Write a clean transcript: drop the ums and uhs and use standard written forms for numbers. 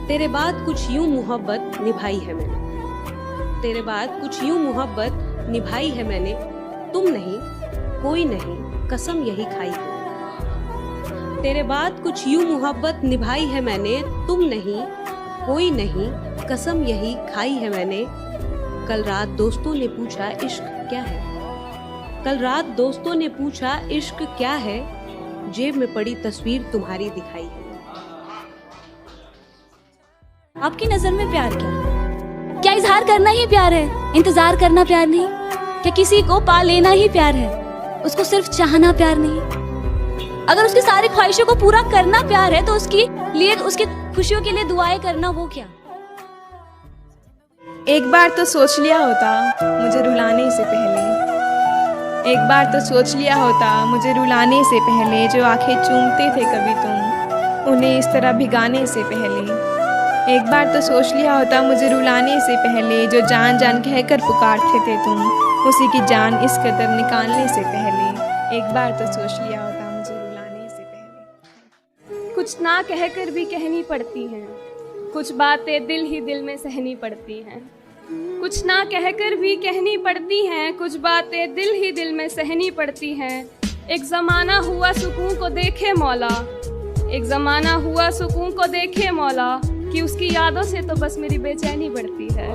तेरे बाद कुछ यूं मोहब्बत निभाई है मैंने, तेरे बाद कुछ यूं मोहब्बत निभाई है मैंने, तुम नहीं कोई नहीं कसम यही खाई है। तेरे बाद कुछ यूं मोहब्बत निभाई है मैंने, तुम नहीं कोई नहीं कसम यही खाई है मैंने। कल रात दोस्तों ने पूछा इश्क क्या है, कल रात दोस्तों ने पूछा इश्क क्या है, जेब में पड़ी तस्वीर तुम्हारी दिखाई है। आपकी नजर में प्यार क्या है? क्या इजहार करना ही प्यार है, इंतजार करना प्यार नहीं? क्या किसी को पा लेना ही प्यार है, उसको सिर्फ चाहना प्यार नहीं? अगर उसकी सारी ख्वाहिशों को पूरा करना प्यार है तो उसकी लिए उसकी खुशियों के लिए दुआएं करना वो क्या? एक बार तो सोच लिया होता मुझे रुलाने से पहले, एक बार तो सोच लिया होता मुझे रुलाने से पहले, जो आंखें चूमते थे कभी तुम उन्हें इस तरह भिगाने से पहले। एक बार तो सोच लिया होता मुझे रुलाने से पहले, जो जान जान कहकर पुकारते थे तुम उसी की जान इस कदर निकालने से पहले। एक बार तो सोच लिया होता मुझे रुलाने से पहले। कुछ ना कहकर भी कहनी पड़ती हैं, कुछ बातें दिल ही दिल में सहनी पड़ती हैं। कुछ ना कहकर भी कहनी पड़ती हैं, कुछ बातें दिल ही दिल में सहनी पड़ती हैं। एक ज़माना हुआ सुकून को देखे मौला, एक ज़माना हुआ सुकून को देखे मौला, कि उसकी यादों से तो बस मेरी बेचैनी बढ़ती है।